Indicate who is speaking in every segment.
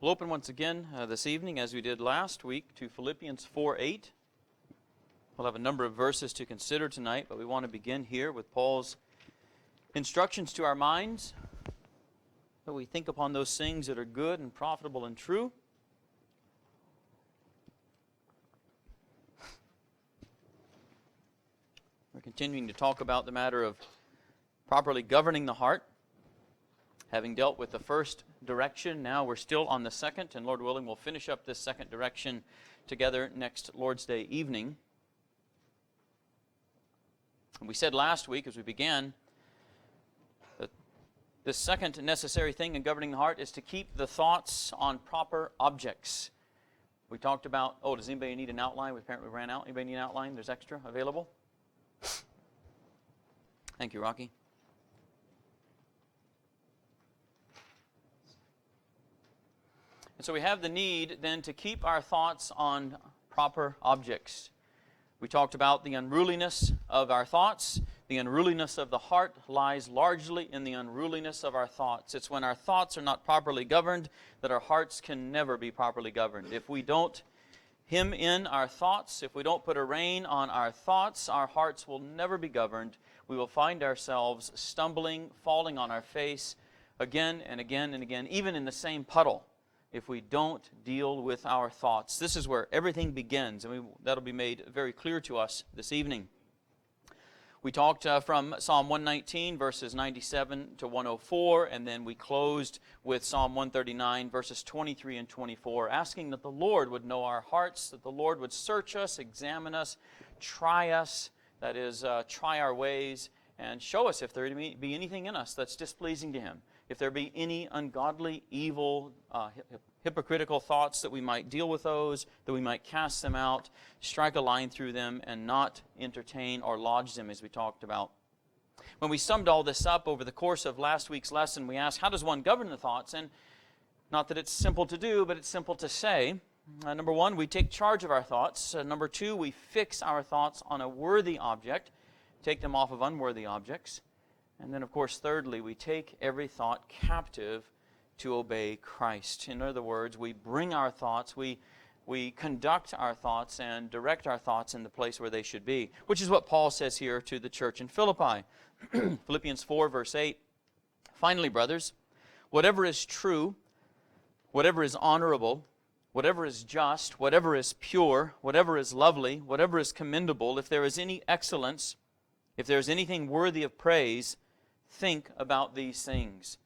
Speaker 1: We'll open once again this evening, as we did last week, to Philippians 4:8. We'll have a number of verses to consider tonight, but we want to begin here with Paul's instructions to our minds, that we think upon those things that are good and profitable and true. We're continuing to talk about the matter of properly governing the heart. Having dealt with the first direction, now we're still on the second, and Lord willing, we'll finish up this second direction together next Lord's Day evening. And we said last week as we began that the second necessary thing in governing the heart is to keep the thoughts on proper objects. We talked about, does anybody need an outline? We apparently ran out. Anybody need an outline? There's extra available. Thank you, Rocky. And so we have the need then to keep our thoughts on proper objects. We talked about the unruliness of our thoughts. The unruliness of the heart lies largely in the unruliness of our thoughts. It's when our thoughts are not properly governed that our hearts can never be properly governed. If we don't hem in our thoughts, if we don't put a rein on our thoughts, our hearts will never be governed. We will find ourselves stumbling, falling on our face again and again and again, even in the same puddle, if we don't deal with our thoughts. This is where everything begins, and that'll be made very clear to us this evening. We talked from Psalm 119, verses 97 to 104, and then we closed with Psalm 139, verses 23 and 24, asking that the Lord would know our hearts, that the Lord would search us, examine us, try us, that is, try our ways, and show us if there be anything in us that's displeasing to Him. If there be any ungodly, evil, hypocritical thoughts, that we might deal with those, that we might cast them out, strike a line through them, and not entertain or lodge them, as we talked about. When we summed all this up over the course of last week's lesson, we asked, how does one govern the thoughts? And not that it's simple to do, but it's simple to say. Number one, we take charge of our thoughts. Number two, we fix our thoughts on a worthy object, take them off of unworthy objects. And then, of course, thirdly, we take every thought captive to obey Christ. In other words, we bring our thoughts, we conduct our thoughts and direct our thoughts in the place where they should be, which is what Paul says here to the church in Philippi. Philippians 4, verse 8, finally, brothers, whatever is true, whatever is honorable, whatever is just, whatever is pure, whatever is lovely, whatever is commendable, if there is any excellence, if there is anything worthy of praise, think about these things.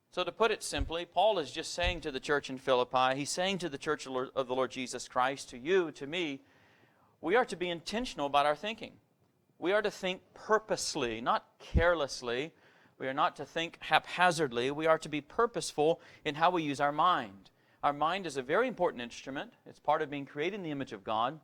Speaker 1: So to put it simply, Paul is just saying to the church in Philippi, he's saying to the church of the Lord Jesus Christ, to you, to me, we are to be intentional about our thinking. We are to think purposely, not carelessly. We are not to think haphazardly. We are to be purposeful in how we use our mind. Our mind is a very important instrument. It's part of being created in the image of God.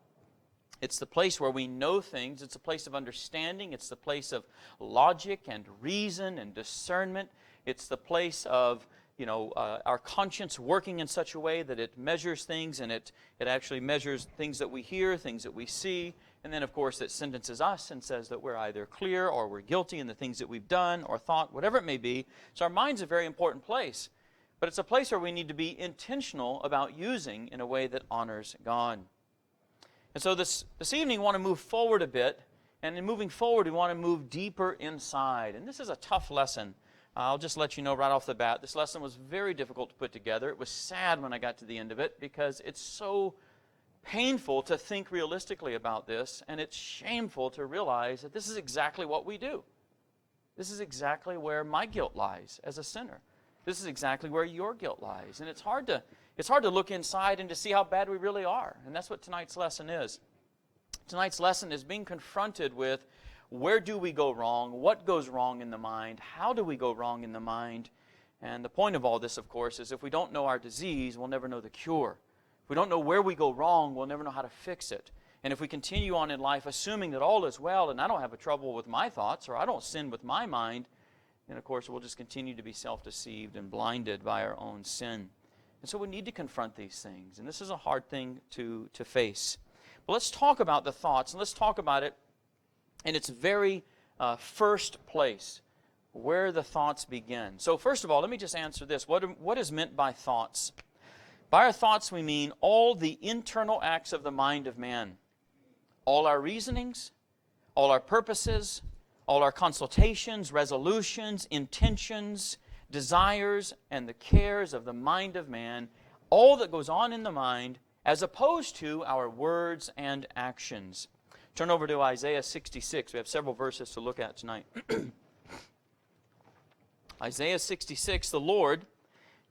Speaker 1: It's the place where we know things. It's a place of understanding. It's the place of logic and reason and discernment. It's the place of, our conscience working in such a way that it measures things, and it actually measures things that we hear, things that we see. And then, of course, it sentences us and says that we're either clear or we're guilty in the things that we've done or thought, whatever it may be. So our mind's a very important place. But it's a place where we need to be intentional about using in a way that honors God. And so this evening, we want to move forward a bit. And in moving forward, we want to move deeper inside. And this is a tough lesson. I'll just let you know right off the bat, this lesson was very difficult to put together. It was sad when I got to the end of it because it's so painful to think realistically about this, and it's shameful to realize that this is exactly what we do. This is exactly where my guilt lies as a sinner. This is exactly where your guilt lies. And it's hard to look inside and to see how bad we really are. And that's what tonight's lesson is. Tonight's lesson is being confronted with, where do we go wrong? What goes wrong in the mind? How do we go wrong in the mind? And the point of all this, of course, is if we don't know our disease, we'll never know the cure. If we don't know where we go wrong, we'll never know how to fix it. And if we continue on in life assuming that all is well and I don't have a trouble with my thoughts or I don't sin with my mind, then, of course, we'll just continue to be self-deceived and blinded by our own sin. And so we need to confront these things. And this is a hard thing to face. But let's talk about the thoughts, and let's talk about it in its very first place, where the thoughts begin. So first of all, let me just answer this. What is meant by thoughts? By our thoughts we mean all the internal acts of the mind of man. All our reasonings, all our purposes, all our consultations, resolutions, intentions, desires, and the cares of the mind of man, all that goes on in the mind, as opposed to our words and actions. Turn over to Isaiah 66. We have several verses to look at tonight. Isaiah 66, the Lord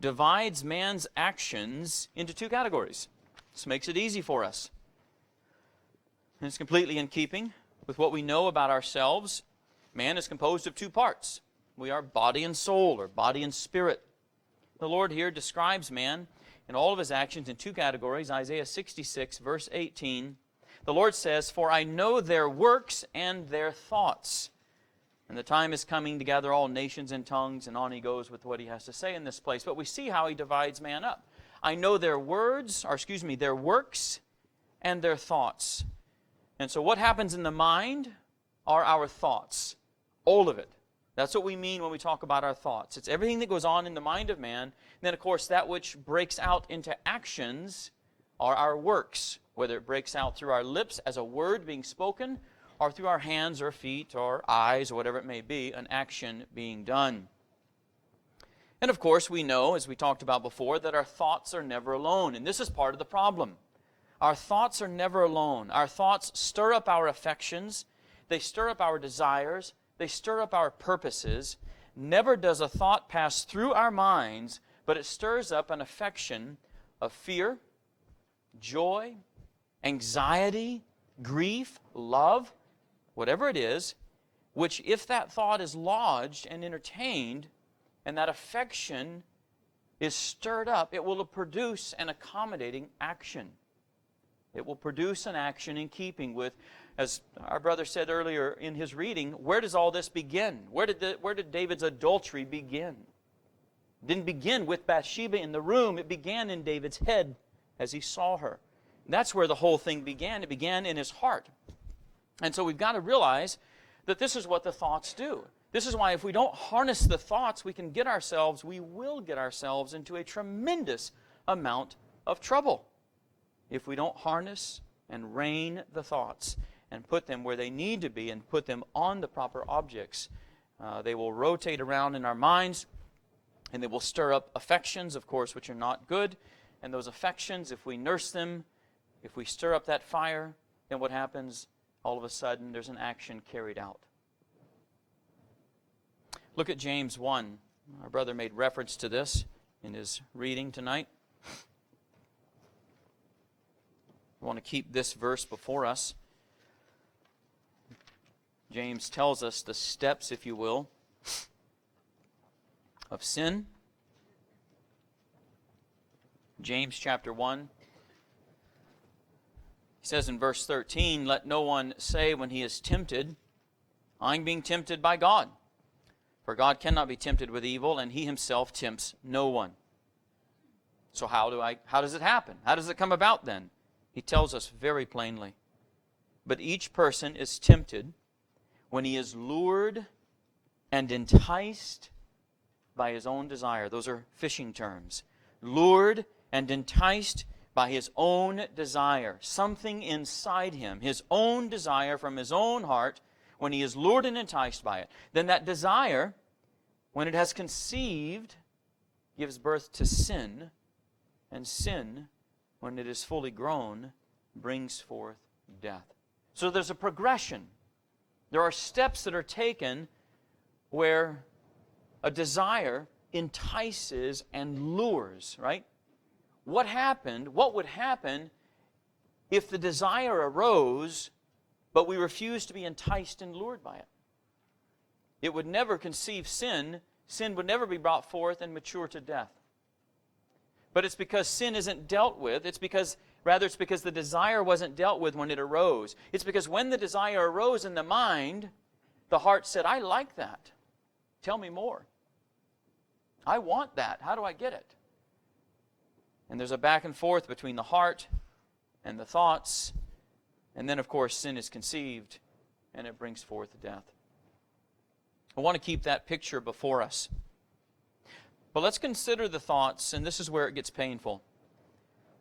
Speaker 1: divides man's actions into two categories. This makes it easy for us. And it's completely in keeping with what we know about ourselves. Man is composed of two parts. We are body and soul, or body and spirit. The Lord here describes man in all of his actions in two categories. Isaiah 66, verse 18. The Lord says, "For I know their works and their thoughts. And the time is coming to gather all nations and tongues," and on he goes with what he has to say in this place. But we see how he divides man up. I know their works and their thoughts. And so what happens in the mind are our thoughts. All of it. That's what we mean when we talk about our thoughts. It's everything that goes on in the mind of man. And then, of course, that which breaks out into actions are our works, whether it breaks out through our lips as a word being spoken, or through our hands or feet or eyes or whatever it may be, an action being done. And of course we know, as we talked about before, that our thoughts are never alone. And this is part of the problem. Our thoughts are never alone. Our thoughts stir up our affections. They stir up our desires. They stir up our purposes. Never does a thought pass through our minds, but it stirs up an affection of fear, joy, anxiety, grief, love, whatever it is, which if that thought is lodged and entertained, and that affection is stirred up, it will produce an accommodating action. It will produce an action in keeping with, as our brother said earlier in his reading, where does all this begin? Where did David's adultery begin? It didn't begin with Bathsheba in the room. It began in David's head as he saw her. And that's where the whole thing began. It began in his heart. And so we've got to realize that this is what the thoughts do. This is why if we don't harness the thoughts, we will get ourselves into a tremendous amount of trouble. If we don't harness and rein the thoughts and put them where they need to be and put them on the proper objects, they will rotate around in our minds, and they will stir up affections, of course, which are not good. And those affections, if we nurse them, if we stir up that fire, then what happens? All of a sudden, there's an action carried out. Look at James 1. Our brother made reference to this in his reading tonight. We want to keep this verse before us. James tells us the steps, if you will, of sin. James chapter 1. He says in verse 13, "Let no one say when he is tempted, I'm being tempted by God. For God cannot be tempted with evil, and he himself tempts no one." So how does it happen? How does it come about then? He tells us very plainly. "But each person is tempted when he is lured and enticed by his own desire." Those are fishing terms. Lured and enticed by his own desire. Something inside him, his own desire from his own heart, when he is lured and enticed by it. Then that desire, when it has conceived, gives birth to sin. And sin, when it is fully grown, brings forth death. So there's a progression. There are steps that are taken where a desire entices and lures, right? What would happen if the desire arose, but we refused to be enticed and lured by it? It would never conceive sin. Sin would never be brought forth and mature to death. But it's because sin isn't dealt with. It's because the desire wasn't dealt with when it arose. It's because when the desire arose in the mind, the heart said, I like that. Tell me more. I want that. How do I get it? And there's a back and forth between the heart and the thoughts. And then, of course, sin is conceived and it brings forth death. I want to keep that picture before us. But let's consider the thoughts, and this is where it gets painful.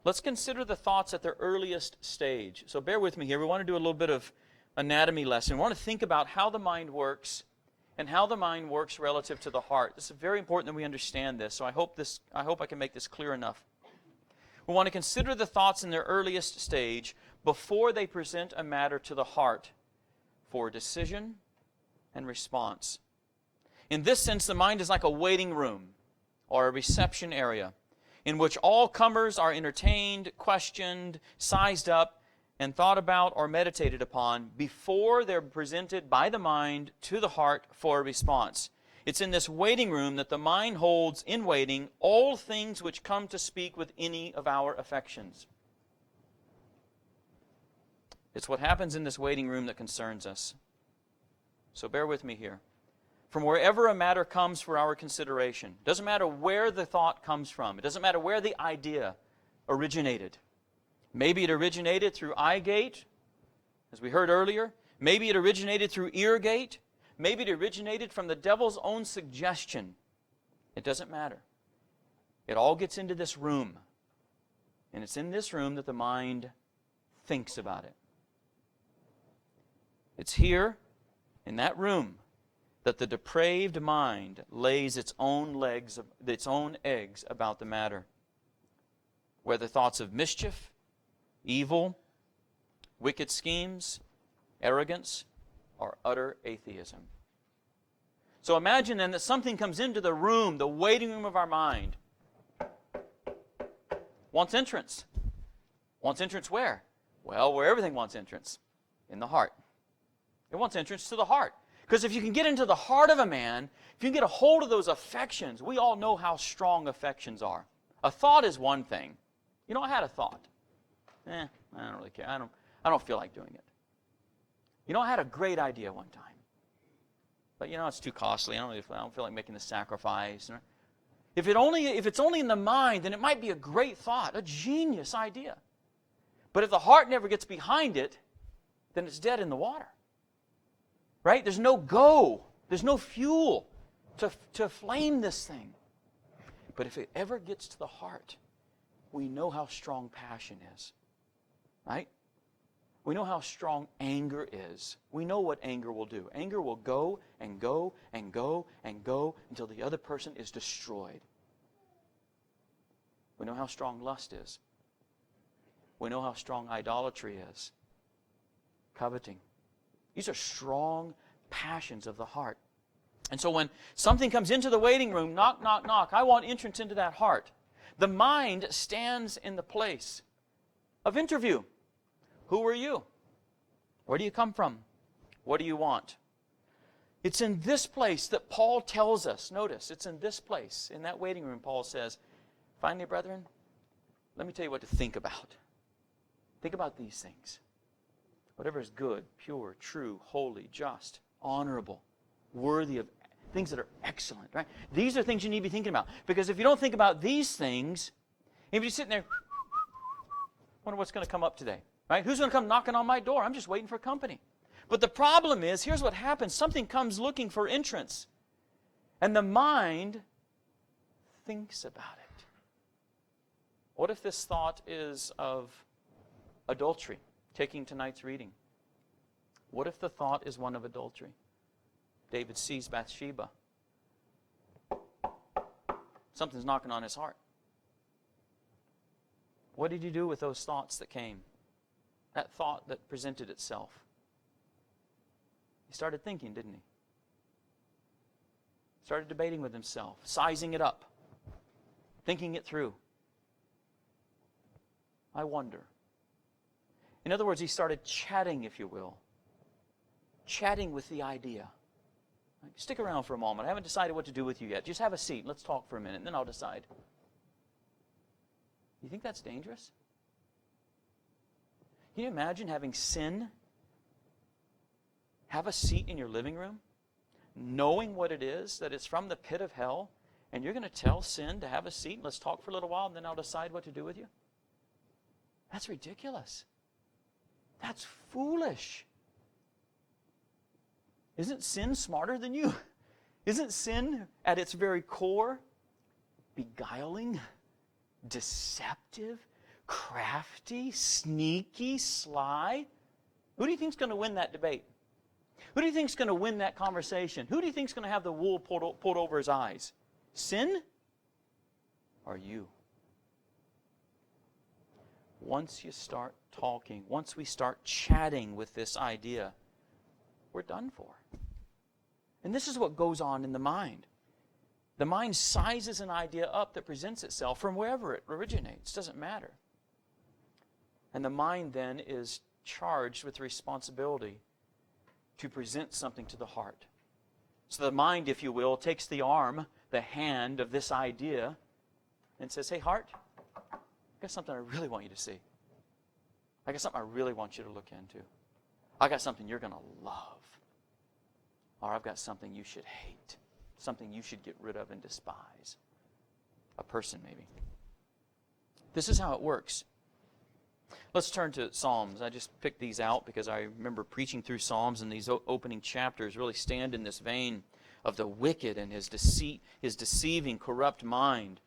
Speaker 1: Let's consider the thoughts at their earliest stage. So bear with me here. We want to do a little bit of anatomy lesson. We want to think about how the mind works and how the mind works relative to the heart. This is very important that we understand this, so I hope I can make this clear enough. We want to consider the thoughts in their earliest stage before they present a matter to the heart for decision and response. In this sense, the mind is like a waiting room or a reception area in which all comers are entertained, questioned, sized up, and thought about or meditated upon before they're presented by the mind to the heart for a response. It's in this waiting room that the mind holds in waiting all things which come to speak with any of our affections. It's what happens in this waiting room that concerns us. So bear with me here. From wherever a matter comes for our consideration, doesn't matter where the thought comes from, it doesn't matter where the idea originated. Maybe it originated through eye gate, as we heard earlier. Maybe it originated through ear gate. Maybe it originated from the devil's own suggestion. It doesn't matter. It all gets into this room. And it's in this room that the mind thinks about it. It's here, in that room, that the depraved mind lays its own eggs about the matter. Whether thoughts of mischief, evil, wicked schemes, arrogance, or utter atheism. So imagine then that something comes into the room, the waiting room of our mind. Wants entrance. Wants entrance where? Well, where everything wants entrance. In the heart. It wants entrance to the heart. Because if you can get into the heart of a man, if you can get a hold of those affections, we all know how strong affections are. A thought is one thing. You know, I had a thought. I don't really care. I don't feel like doing it. You know, I had a great idea one time. But, you know, it's too costly. I don't feel like making the sacrifice. If it's only in the mind, then it might be a great thought, a genius idea. But if the heart never gets behind it, then it's dead in the water. Right? There's no go. There's no fuel to flame this thing. But if it ever gets to the heart, we know how strong passion is. Right? We know how strong anger is. We know what anger will do. Anger will go and go and go and go until the other person is destroyed. We know how strong lust is. We know how strong idolatry is. Coveting. These are strong passions of the heart. And so when something comes into the waiting room, knock, knock, knock, I want entrance into that heart. The mind stands in the place of interview. Who are you? Where do you come from? What do you want? It's in this place that Paul tells us. Notice, it's in this place, in that waiting room, Paul says, finally, brethren, let me tell you what to think about. Think about these things. Whatever is good, pure, true, holy, just, honorable, worthy of things that are excellent, right? These are things you need to be thinking about. Because if you don't think about these things, if you're sitting there, wonder what's going to come up today. Right? Who's going to come knocking on my door? I'm just waiting for company. But the problem is, here's what happens. Something comes looking for entrance. And the mind thinks about it. What if this thought is of adultery? Taking tonight's reading. What if the thought is one of adultery? David sees Bathsheba. Something's knocking on his heart. What did he do with those thoughts that came? That thought that presented itself. He started thinking, didn't he? Started debating with himself, sizing it up, thinking it through. I wonder. In other words, he started chatting, if you will. Chatting with the idea. Stick around for a moment. I haven't decided what to do with you yet. Just have a seat. Let's talk for a minute, and then I'll decide. You think that's dangerous? Can you imagine having sin have a seat in your living room, knowing what it is, that it's from the pit of hell, and you're going to tell sin to have a seat, let's talk for a little while, and then I'll decide what to do with you? That's ridiculous. That's foolish. Isn't sin smarter than you? Isn't sin at its very core beguiling, deceptive, crafty, sneaky, sly. Who do you think is going to win that debate? Who do you think is going to win that conversation? Who do you think is going to have the wool pulled over his eyes? Sin or you? Once you start talking, once we start chatting with this idea, we're done for. And this is what goes on in the mind. The mind sizes an idea up that presents itself from wherever it originates. Doesn't matter. And the mind then is charged with the responsibility to present something to the heart. So the mind, if you will, takes the arm, the hand of this idea and says, hey, heart, I got something I really want you to see. I got something I really want you to look into. I got something you're going to love. Or I've got something you should hate. Something you should get rid of and despise. A person, maybe. This is how it works. Let's turn to Psalms. I just picked these out because I remember preaching through Psalms, and these opening chapters really stand in this vein of the wicked and his deceit, his deceiving, corrupt mind.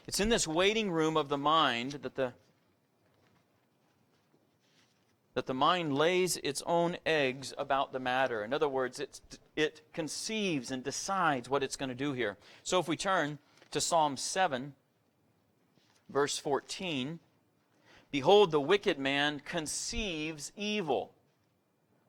Speaker 1: It's in this waiting room of the mind that the mind lays its own eggs about the matter. In other words, it conceives and decides what it's going to do here. So if we turn to Psalm 7, verse 14, behold, the wicked man conceives evil.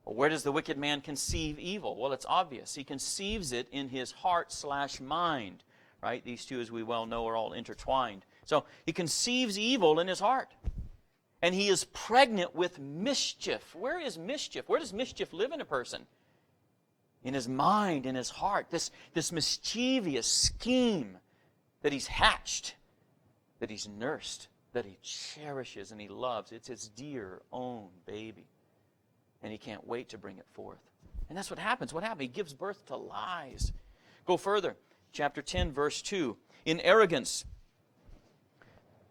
Speaker 1: Well, where does the wicked man conceive evil? Well, it's obvious. He conceives it in his heart/mind. Right? These two, as we well know, are all intertwined. So he conceives evil in his heart. And he is pregnant with mischief. Where is mischief? Where does mischief live in a person? In his mind, in his heart. This mischievous scheme that he's hatched, that he's nursed, that he cherishes and he loves. It's his dear own baby. And he can't wait to bring it forth. And that's what happens. What happens? He gives birth to lies. Go further. Chapter 10, verse 2. In arrogance,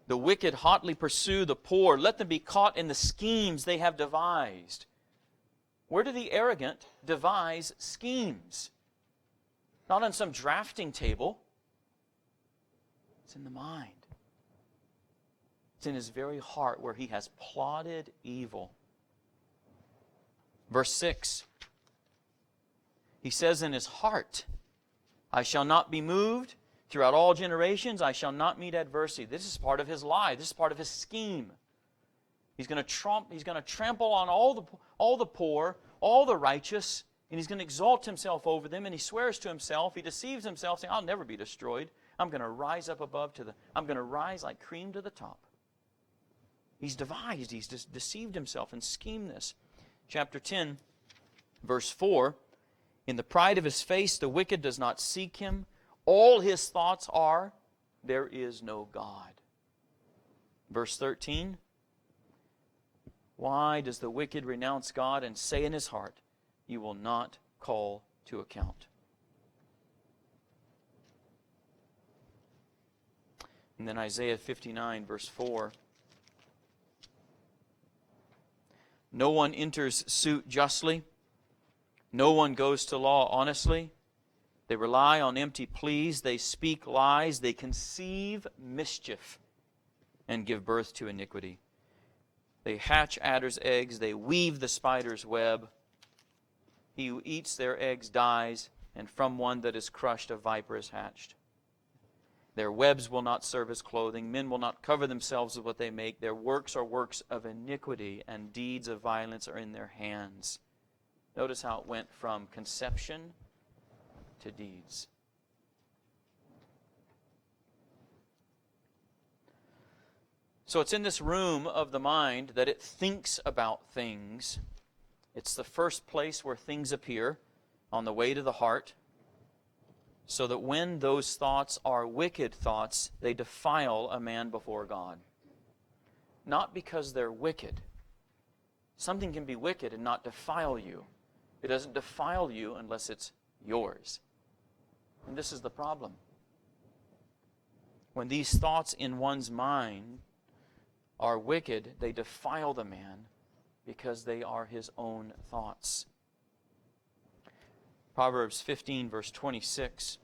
Speaker 1: the wicked hotly pursue the poor. Let them be caught in the schemes they have devised. Where do the arrogant devise schemes? Not on some drafting table. It's in the mind. It's in his very heart where he has plotted evil. Verse 6. He says in his heart, I shall not be moved. Throughout all generations, I shall not meet adversity. This is part of his lie. This is part of his scheme. He's going to trample on all the poor, all the righteous, and he's going to exalt himself over them, and he swears to himself, he deceives himself, saying, I'll never be destroyed. I'm going to rise up above I'm going to rise like cream to the top. He's devised, he's deceived himself and schemed this. Chapter 10, verse 4, in the pride of his face, the wicked does not seek him. All his thoughts are, there is no God. Verse 13, why does the wicked renounce God and say in his heart, you will not call to account? And then Isaiah 59, verse 4. No one enters suit justly. No one goes to law honestly. They rely on empty pleas. They speak lies. They conceive mischief and give birth to iniquity. They hatch adder's eggs. They weave the spider's web. He who eats their eggs dies, and from one that is crushed a viper is hatched. Their webs will not serve as clothing. Men will not cover themselves with what they make. Their works are works of iniquity, and deeds of violence are in their hands. Notice how it went from conception to deeds. So it's in this room of the mind that it thinks about things. It's the first place where things appear on the way to the heart, so that when those thoughts are wicked thoughts, they defile a man before God. Not because they're wicked. Something can be wicked and not defile you. It doesn't defile you unless it's yours. And this is the problem. When these thoughts in one's mind are wicked, they defile the man because they are his own thoughts. Proverbs 15, verse 26.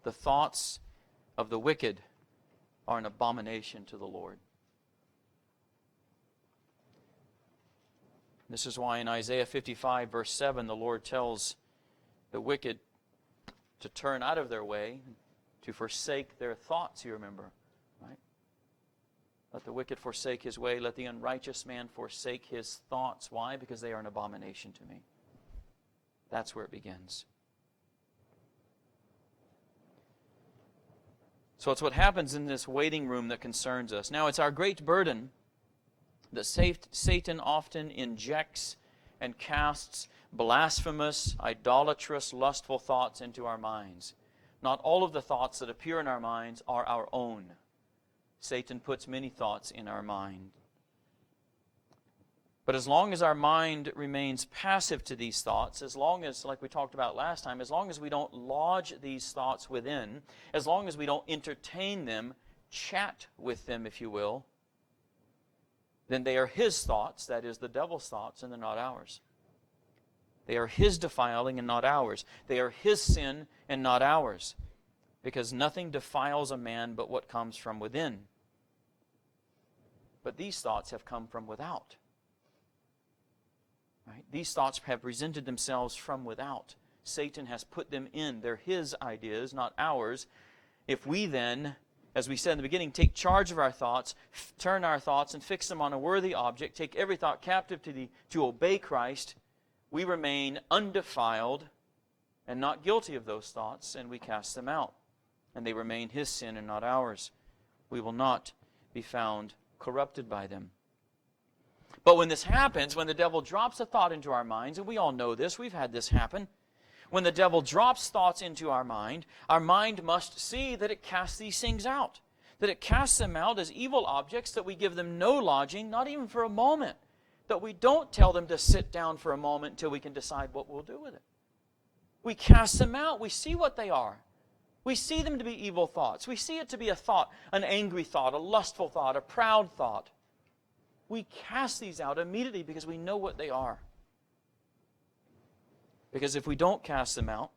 Speaker 1: The thoughts of the wicked are an abomination to the Lord. This is why in Isaiah 55, verse 7, the Lord tells the wicked to turn out of their way, to forsake their thoughts, you remember, right? Let the wicked forsake his way. Let the unrighteous man forsake his thoughts. Why? Because they are an abomination to me. That's where it begins. So it's what happens in this waiting room that concerns us. Now, it's our great burden that Satan often injects and casts blasphemous, idolatrous, lustful thoughts into our minds. Not all of the thoughts that appear in our minds are our own. Satan puts many thoughts in our mind. But as long as our mind remains passive to these thoughts, as long as, like we talked about last time, as long as we don't lodge these thoughts within, as long as we don't entertain them, chat with them, if you will, then they are his thoughts, that is the devil's thoughts, and they're not ours. They are his defiling and not ours. They are his sin and not ours. Because nothing defiles a man but what comes from within. But these thoughts have come from without. Right? These thoughts have presented themselves from without. Satan has put them in. They're his ideas, not ours. If we then, as we said in the beginning, take charge of our thoughts, turn our thoughts and fix them on a worthy object, take every thought captive to obey Christ, we remain undefiled and not guilty of those thoughts, and we cast them out. And they remain his sin and not ours. We will not be found corrupted by them. But when this happens, when the devil drops a thought into our minds, and we all know this, we've had this happen. When the devil drops thoughts into our mind must see that it casts these things out. That it casts them out as evil objects, that we give them no lodging, not even for a moment. That we don't tell them to sit down for a moment until we can decide what we'll do with it. We cast them out. We see what they are. We see them to be evil thoughts. We see it to be a thought, an angry thought, a lustful thought, a proud thought. We cast these out immediately because we know what they are. Because if we don't cast them out,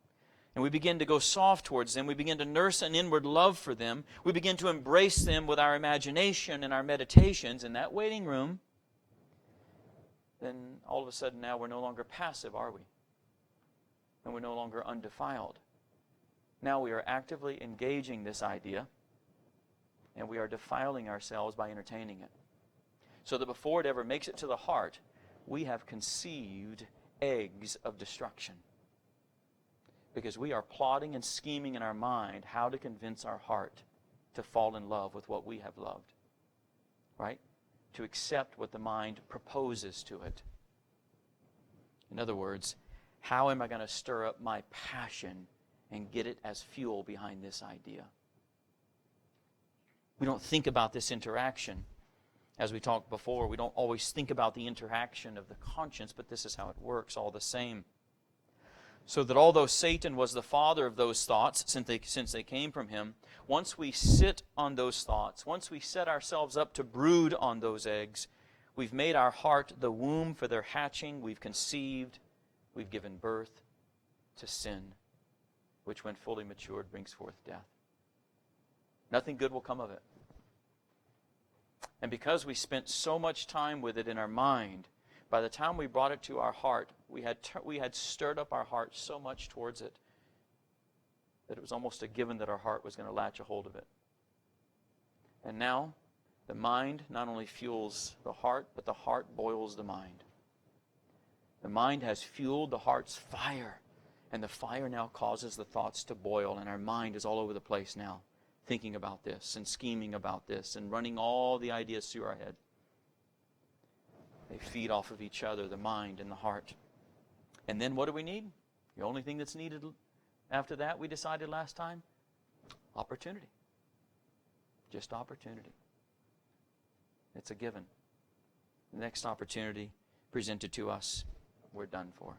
Speaker 1: and we begin to go soft towards them, we begin to nurse an inward love for them, we begin to embrace them with our imagination and our meditations in that waiting room, then all of a sudden now we're no longer passive, are we? And we're no longer undefiled. Now we are actively engaging this idea, and we are defiling ourselves by entertaining it. So that before it ever makes it to the heart, we have conceived eggs of destruction. Because we are plotting and scheming in our mind how to convince our heart to fall in love with what we have loved. Right? To accept what the mind proposes to it. In other words, how am I going to stir up my passion and get it as fuel behind this idea? We don't think about this interaction. As we talked before, we don't always think about the interaction of the conscience, but this is how it works all the same. So that although Satan was the father of those thoughts, since they came from him, once we sit on those thoughts, once we set ourselves up to brood on those eggs, we've made our heart the womb for their hatching, we've conceived, we've given birth to sin, which when fully matured brings forth death. Nothing good will come of it. And because we spent so much time with it in our mind, by the time we brought it to our heart, we had stirred up our heart so much towards it that it was almost a given that our heart was going to latch a hold of it. And now, the mind not only fuels the heart, but the heart boils the mind. The mind has fueled the heart's fire, and the fire now causes the thoughts to boil, and our mind is all over the place now, thinking about this and scheming about this and running all the ideas through our head. They feed off of each other, the mind and the heart. And then what do we need? The only thing that's needed after that, we decided last time, opportunity. Just opportunity. It's a given. The next opportunity presented to us, we're done for.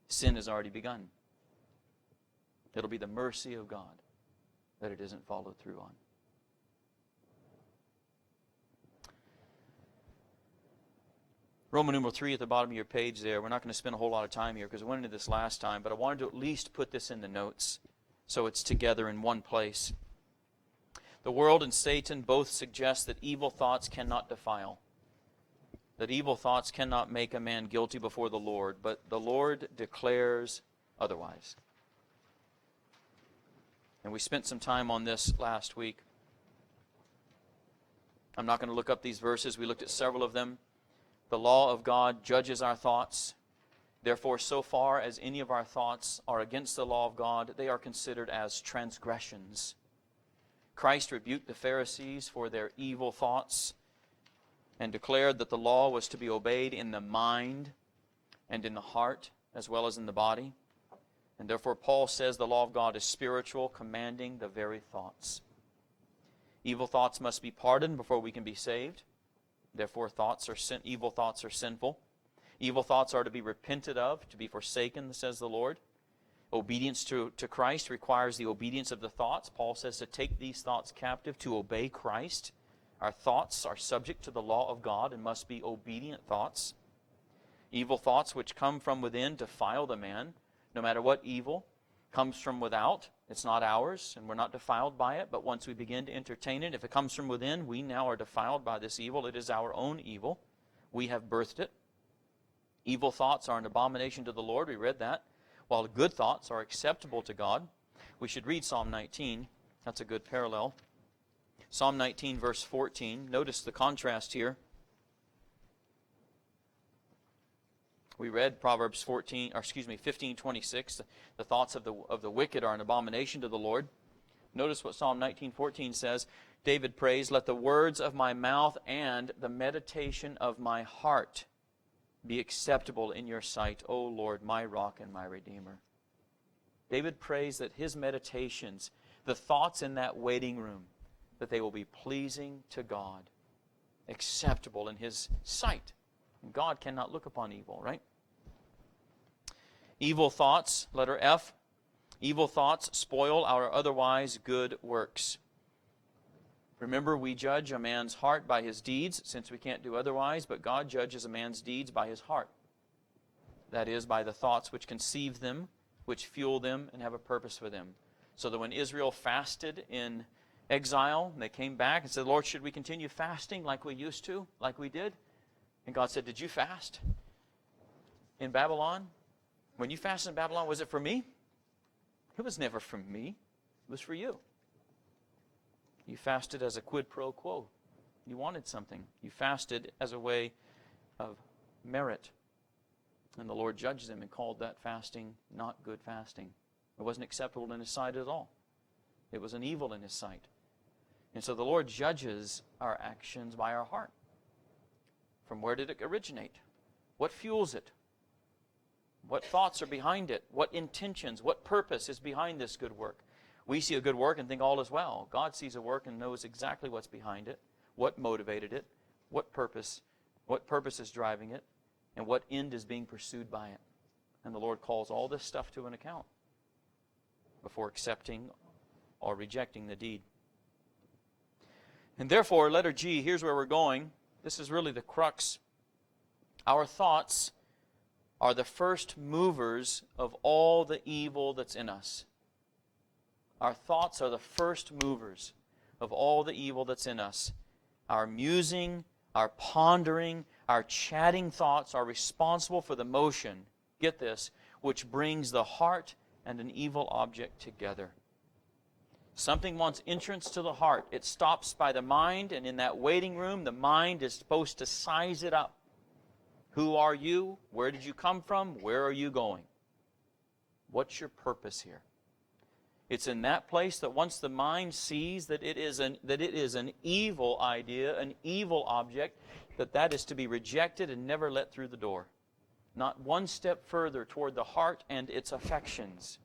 Speaker 1: Sin has already begun. It'll be the mercy of God that it isn't followed through on. Roman numeral 3 at the bottom of your page there. We're not going to spend a whole lot of time here because we went into this last time, but I wanted to at least put this in the notes So it's together in one place. The world and Satan both suggest that evil thoughts cannot defile, that evil thoughts cannot make a man guilty before the Lord, but the Lord declares otherwise. And we spent some time on this last week. I'm not going to look up these verses. We looked at several of them. The law of God judges our thoughts. Therefore, so far as any of our thoughts are against the law of God, they are considered as transgressions. Christ rebuked the Pharisees for their evil thoughts and declared that the law was to be obeyed in the mind and in the heart as well as in the body. And therefore Paul says the law of God is spiritual, commanding the very thoughts. Evil thoughts must be pardoned before we can be saved. Therefore evil thoughts are sinful. Evil thoughts are to be repented of, to be forsaken, says the Lord. Obedience to Christ requires the obedience of the thoughts. Paul says to take these thoughts captive, to obey Christ. Our thoughts are subject to the law of God and must be obedient thoughts. Evil thoughts which come from within defile the man. No matter what evil comes from without, it's not ours, and we're not defiled by it. But once we begin to entertain it, if it comes from within, we now are defiled by this evil. It is our own evil. We have birthed it. Evil thoughts are an abomination to the Lord. We read that. While good thoughts are acceptable to God. We should read Psalm 19. That's a good parallel. Psalm 19, verse 14. Notice the contrast here. We read Proverbs 15:26. The thoughts of the wicked are an abomination to the Lord. Notice what Psalm 19:14 says. David prays, "Let the words of my mouth and the meditation of my heart be acceptable in your sight, O Lord, my rock and my redeemer." David prays that his meditations, the thoughts in that waiting room, that they will be pleasing to God, acceptable in his sight. And God cannot look upon evil, right? Evil thoughts, letter F. Evil thoughts spoil our otherwise good works. Remember, we judge a man's heart by his deeds, since we can't do otherwise, but God judges a man's deeds by his heart. That is, by the thoughts which conceive them, which fuel them, and have a purpose for them. So that when Israel fasted in exile, and they came back and said, "Lord, should we continue fasting like we used to, like we did?" And God said, "Did you fast in Babylon? When you fasted in Babylon, was it for me? It was never for me. It was for you. You fasted as a quid pro quo. You wanted something. You fasted as a way of merit. And the Lord judged them and called that fasting not good fasting. It wasn't acceptable in His sight at all. It was an evil in His sight. And so the Lord judges our actions by our heart. From where did it originate? What fuels it? What thoughts are behind it? What intentions, what purpose is behind this good work? We see a good work and think all is well. God sees a work and knows exactly what's behind it, what motivated it, what purpose is driving it, and what end is being pursued by it. And the Lord calls all this stuff to an account before accepting or rejecting the deed. And therefore, letter G, here's where we're going. This is really the crux. Our thoughts are the first movers of all the evil that's in us. Our thoughts are the first movers of all the evil that's in us. Our musing, our pondering, our chatting thoughts are responsible for the motion, get this, which brings the heart and an evil object together. Something wants entrance to the heart. It stops by the mind, and in that waiting room, the mind is supposed to size it up. Who are you? Where did you come from? Where are you going? What's your purpose here? It's in that place that once the mind sees that it is an evil idea, an evil object, that is to be rejected and never let through the door. Not one step further toward the heart and its affections.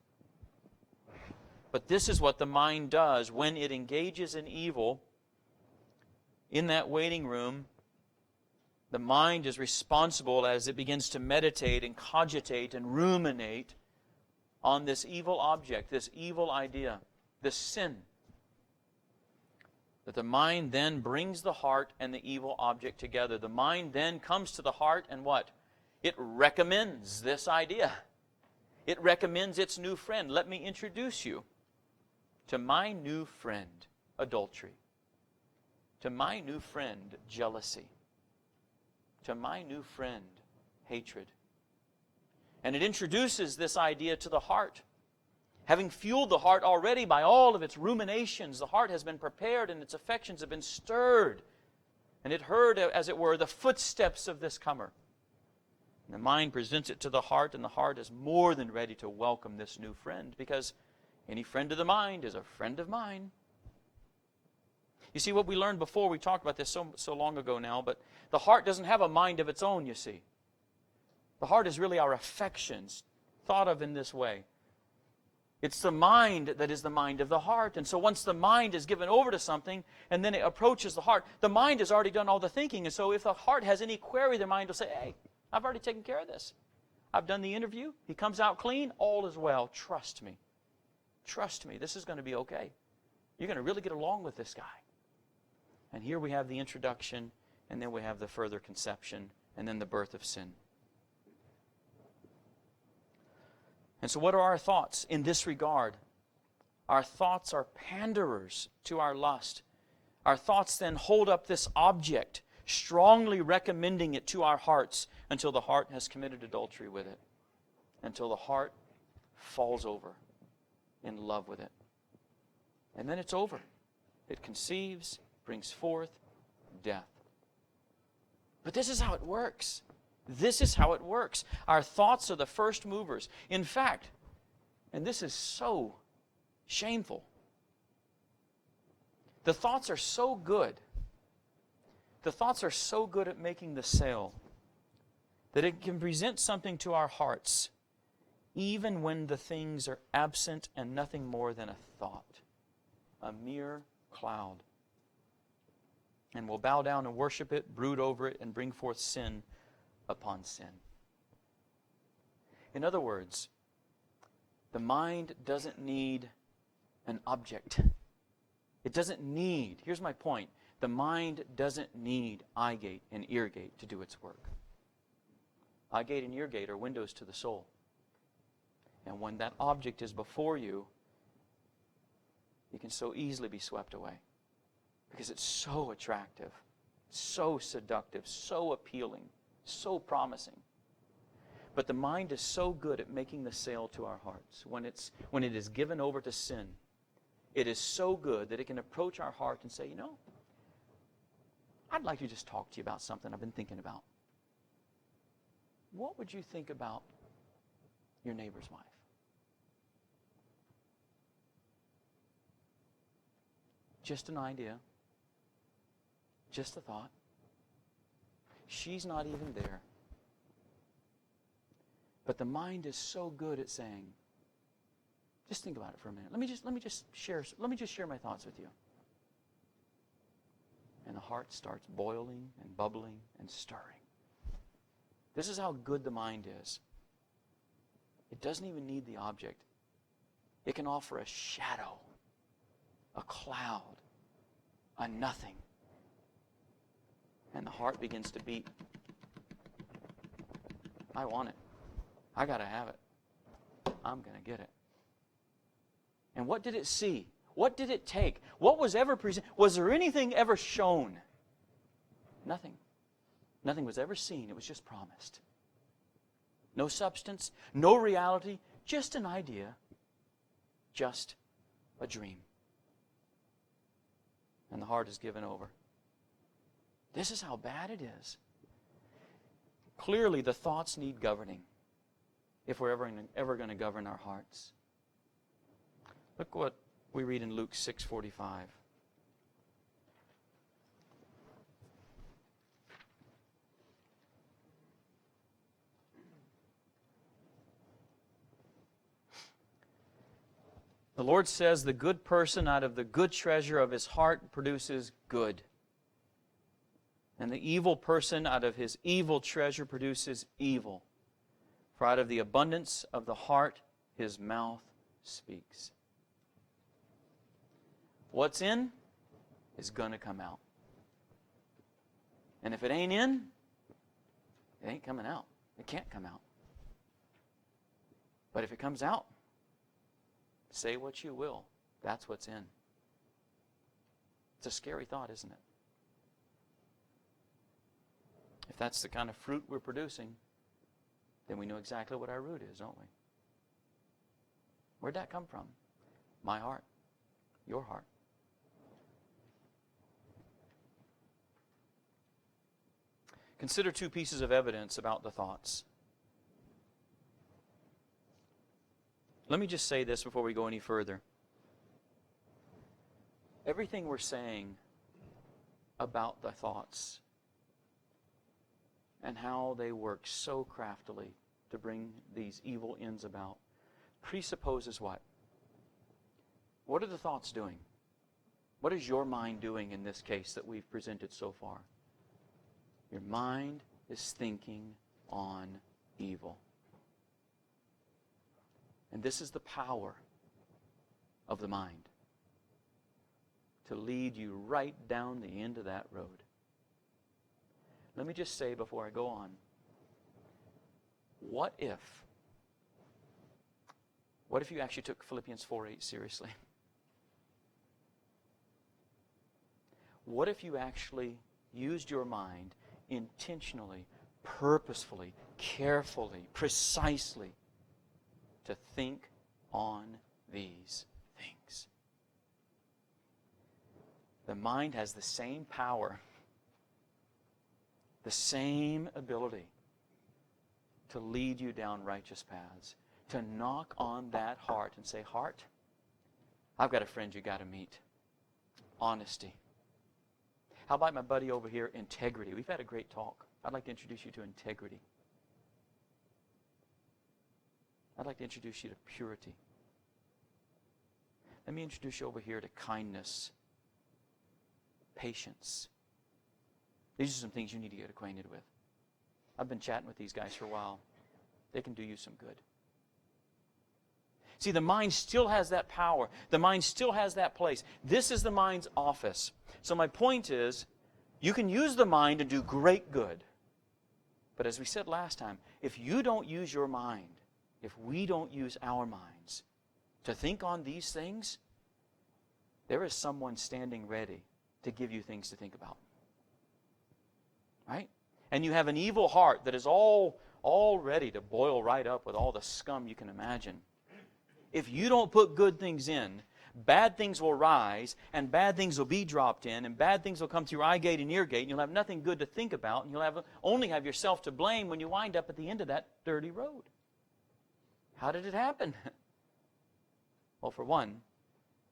Speaker 1: But this is what the mind does when it engages in evil. In that waiting room, the mind is responsible as it begins to meditate and cogitate and ruminate on this evil object, this evil idea, this sin. That the mind then brings the heart and the evil object together. The mind then comes to the heart and what? It recommends this idea. It recommends its new friend. Let me introduce you. To my new friend, adultery. To my new friend, jealousy. To my new friend, hatred. And it introduces this idea to the heart. Having fueled the heart already by all of its ruminations, the heart has been prepared and its affections have been stirred. And it heard, as it were, the footsteps of this comer. And the mind presents it to the heart, and the heart is more than ready to welcome this new friend, because any friend of the mind is a friend of mine. You see, what we learned before, we talked about this so long ago now, but the heart doesn't have a mind of its own, you see. The heart is really our affections, thought of in this way. It's the mind that is the mind of the heart. And so once the mind is given over to something, and then it approaches the heart, the mind has already done all the thinking. And so if the heart has any query, the mind will say, hey, I've already taken care of this. I've done the interview. He comes out clean. All is well. Trust me. Trust me. This is going to be okay. You're going to really get along with this guy. And here we have the introduction, and then we have the further conception, and then the birth of sin. And so what are our thoughts in this regard? Our thoughts are panderers to our lust. Our thoughts then hold up this object, strongly recommending it to our hearts until the heart has committed adultery with it, until the heart falls over in love with it. And then it's over. It conceives, brings forth death. But this is how it works. This is how it works. Our thoughts are the first movers. In fact, and this is so shameful, the thoughts are so good. The thoughts are so good at making the sale that it can present something to our hearts even when the things are absent and nothing more than a thought, a mere cloud. And we'll bow down and worship it, brood over it, and bring forth sin upon sin. In other words, the mind doesn't need an object. It doesn't need, here's my point, the mind doesn't need eye gate and ear gate to do its work. Eye gate and ear gate are windows to the soul. And when that object is before you, it can so easily be swept away because it's so attractive, so seductive, so appealing, so promising. But the mind is so good at making the sale to our hearts. When it is given over to sin, it is so good that it can approach our heart and say, you know, I'd like to just talk to you about something I've been thinking about. What would you think about your neighbor's wife? Just an idea. Just a thought. She's not even there. But the mind is so good at saying, just think about it for a minute. Let me just share my thoughts with you. And the heart starts boiling and bubbling and stirring. This is how good the mind is. It doesn't even need the object. It can offer a shadow, a cloud, a nothing. And the heart begins to beat. I want it. I got to have it. I'm going to get it. And what did it see? What did it take? What was ever presented? Was there anything ever shown? Nothing. Nothing was ever seen. It was just promised. No substance, no reality, just an idea, just a dream. And the heart is given over. This is how bad it is. Clearly, the thoughts need governing if we're ever going to govern our hearts. Look what we read in Luke 6:45. The Lord says, the good person out of the good treasure of his heart produces good. And the evil person out of his evil treasure produces evil. For out of the abundance of the heart, his mouth speaks. What's in is going to come out. And if it ain't in, it ain't coming out. It can't come out. But if it comes out, say what you will. That's what's in. It's a scary thought, isn't it? If that's the kind of fruit we're producing, then we know exactly what our root is, don't we? Where'd that come from? My heart. Your heart. Consider two pieces of evidence about the thoughts. Let me just say this before we go any further. Everything we're saying about the thoughts and how they work so craftily to bring these evil ends about presupposes what? What are the thoughts doing? What is your mind doing in this case that we've presented so far? Your mind is thinking on evil. And this is the power of the mind, to lead you right down the end of that road. Let me just say before I go on, what if you actually took Philippians 4:8 seriously? What if you actually used your mind intentionally, purposefully, carefully, precisely to think on these things? The mind has the same power, the same ability to lead you down righteous paths, to knock on that heart and say, heart, I've got a friend you got to meet. Honesty. How about my buddy over here, integrity? We've had a great talk. I'd like to introduce you to integrity. I'd like to introduce you to purity. Let me introduce you over here to kindness, patience. These are some things you need to get acquainted with. I've been chatting with these guys for a while. They can do you some good. See, the mind still has that power. The mind still has that place. This is the mind's office. So my point is, you can use the mind to do great good. But as we said last time, if you don't use your mind, if we don't use our minds to think on these things, there is someone standing ready to give you things to think about. Right? And you have an evil heart that is all ready to boil right up with all the scum you can imagine. If you don't put good things in, bad things will rise, and bad things will be dropped in, and bad things will come through your eye gate and ear gate, and you'll have nothing good to think about, and you'll only have yourself to blame when you wind up at the end of that dirty road. How did it happen? Well, for one,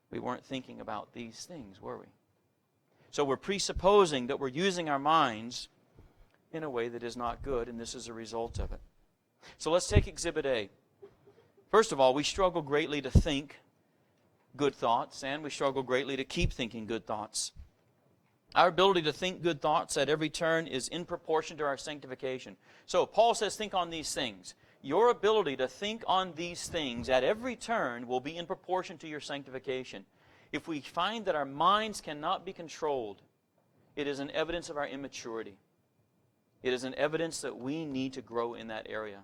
Speaker 1: we weren't thinking about these things, were we? So we're presupposing that we're using our minds in a way that is not good, and this is a result of it. So let's take Exhibit A. First of all, we struggle greatly to think good thoughts, and we struggle greatly to keep thinking good thoughts. Our ability to think good thoughts at every turn is in proportion to our sanctification. So Paul says, think on these things. Your ability to think on these things at every turn will be in proportion to your sanctification. If we find that our minds cannot be controlled, it is an evidence of our immaturity. It is an evidence that we need to grow in that area.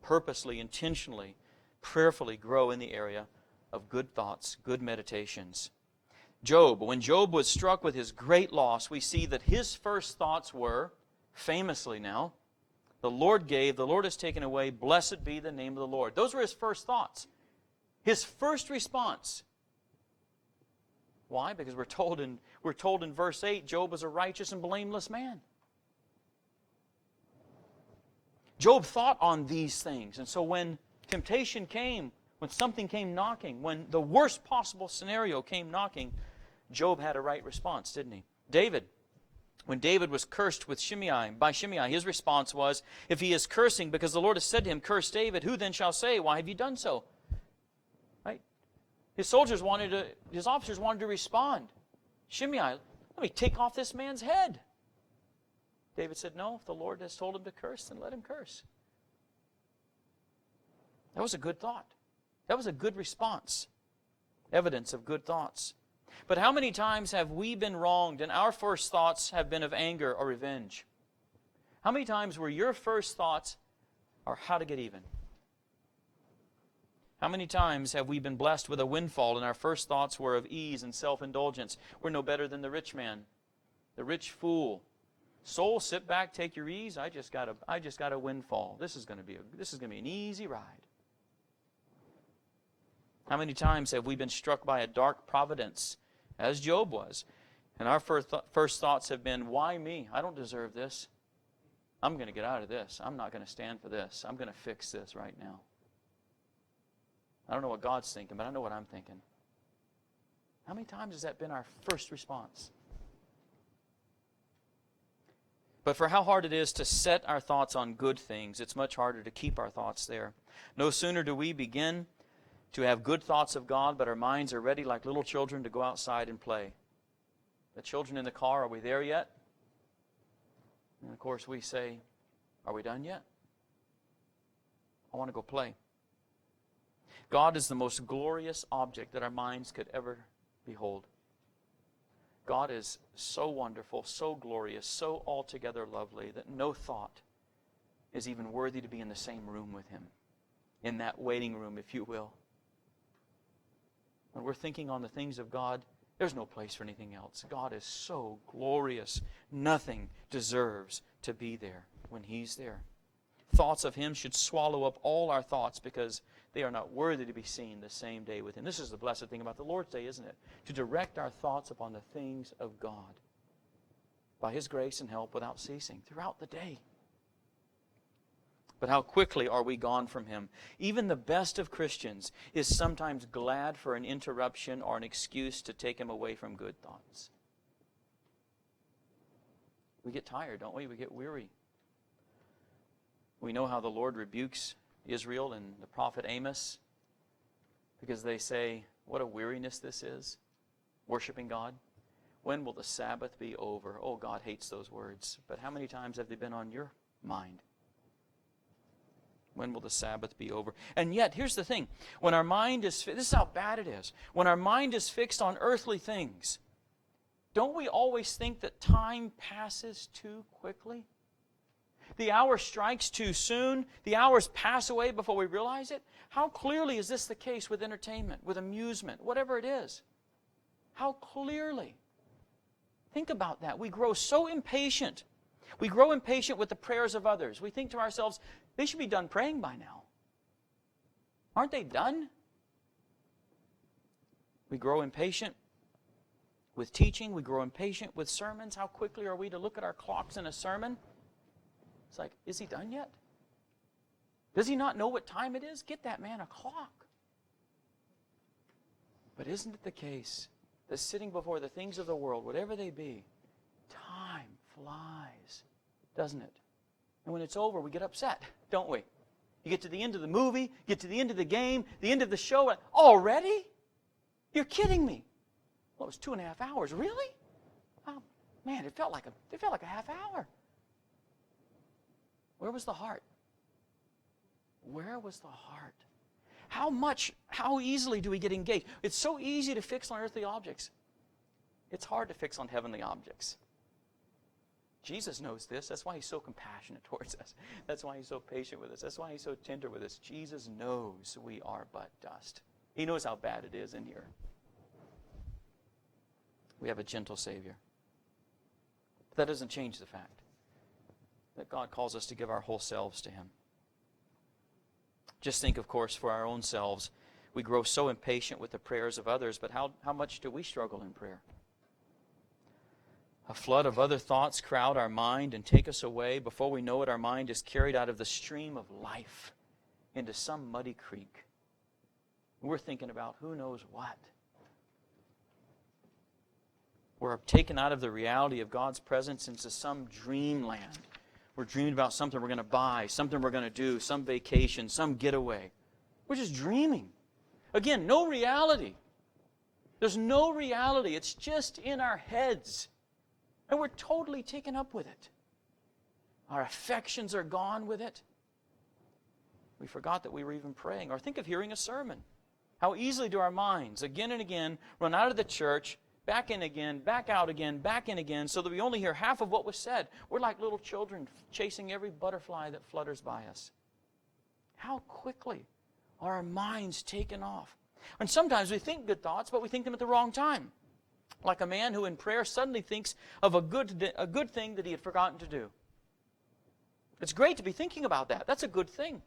Speaker 1: Purposely, intentionally, prayerfully grow in the area of good thoughts, good meditations. Job, when Job was struck with his great loss, we see that his first thoughts were, famously now, the Lord gave, the Lord has taken away, blessed be the name of the Lord. Those were his first thoughts. His first response. Why? Because we're told in verse 8, Job was a righteous and blameless man. Job thought on these things, and so when temptation came, when something came knocking, when the worst possible scenario came knocking, Job had a right response, didn't he? David, when David was cursed by Shimei, his response was, if he is cursing because the Lord has said to him, curse David, who then shall say, why have you done so? Right? His officers wanted to respond. Shimei, let me take off this man's head. David said, no, if the Lord has told him to curse, then let him curse. That was a good thought. That was a good response. Evidence of good thoughts. But how many times have we been wronged and our first thoughts have been of anger or revenge? How many times were your first thoughts are how to get even? How many times have we been blessed with a windfall and our first thoughts were of ease and self-indulgence? We're no better than the rich man, the rich fool. Soul, sit back, take your ease. I just got a windfall. This is going to be an easy ride. How many times have we been struck by a dark providence, as Job was, and our first thoughts have been, why me? I don't deserve this. I'm going to get out of this. I'm not going to stand for this. I'm going to fix this right now. I don't know what God's thinking, but I know what I'm thinking. How many times has that been our first response? But for how hard it is to set our thoughts on good things, it's much harder to keep our thoughts there. No sooner do we begin to have good thoughts of God, but our minds are ready like little children to go outside and play. The children in the car, are we there yet? And of course we say, are we done yet? I want to go play. God is the most glorious object that our minds could ever behold. God is so wonderful, so glorious, so altogether lovely that no thought is even worthy to be in the same room with Him. In that waiting room, if you will. When we're thinking on the things of God, there's no place for anything else. God is so glorious. Nothing deserves to be there when He's there. Thoughts of Him should swallow up all our thoughts because they are not worthy to be seen the same day with Him. This is the blessed thing about the Lord's Day, isn't it? To direct our thoughts upon the things of God by His grace and help without ceasing throughout the day. But how quickly are we gone from Him? Even the best of Christians is sometimes glad for an interruption or an excuse to take Him away from good thoughts. We get tired, don't we? We get weary. We know how the Lord rebukes Israel and the prophet Amos because they say, what a weariness this is, worshiping God. When will the Sabbath be over? Oh, God hates those words. But how many times have they been on your mind? When will the Sabbath be over? And yet, here's the thing. When our mind is, this is how bad it is. When our mind is fixed on earthly things, don't we always think that time passes too quickly? The hour strikes too soon. The hours pass away before we realize it. How clearly is this the case with entertainment, with amusement, whatever it is? How clearly? Think about that. We grow so impatient. We grow impatient with the prayers of others. We think to ourselves, they should be done praying by now. Aren't they done? We grow impatient with teaching. We grow impatient with sermons. How quickly are we to look at our clocks in a sermon? It's like, is he done yet? Does he not know what time it is? Get that man a clock. But isn't it the case that sitting before the things of the world, whatever they be, time flies, doesn't it? And when it's over, we get upset, don't we? You get to the end of the movie, get to the end of the game, the end of the show, and already? You're kidding me. Well, it was 2.5 hours. Really? Oh, man, it felt like a half hour. Where was the heart? Where was the heart? How easily do we get engaged? It's so easy to fix on earthly objects. It's hard to fix on heavenly objects. Jesus knows this. That's why He's so compassionate towards us. That's why He's so patient with us. That's why He's so tender with us. Jesus knows we are but dust. He knows how bad it is in here. We have a gentle Savior. But that doesn't change the fact that God calls us to give our whole selves to Him. Just think, of course, for our own selves. We grow so impatient with the prayers of others, but how much do we struggle in prayer? A flood of other thoughts crowd our mind and take us away. Before we know it, our mind is carried out of the stream of life into some muddy creek. We're thinking about who knows what. We're taken out of the reality of God's presence into some dreamland. We're dreaming about something we're going to buy, something we're going to do, some vacation, some getaway. We're just dreaming. Again, no reality. There's no reality. It's just in our heads. And we're totally taken up with it. Our affections are gone with it. We forgot that we were even praying. Or think of hearing a sermon. How easily do our minds, again and again, run out of the church, back in again, back out again, back in again, so that we only hear half of what was said. We're like little children chasing every butterfly that flutters by us. How quickly are our minds taken off? And sometimes we think good thoughts, but we think them at the wrong time. Like a man who in prayer suddenly thinks of a good thing that he had forgotten to do. It's great to be thinking about that. That's a good thing.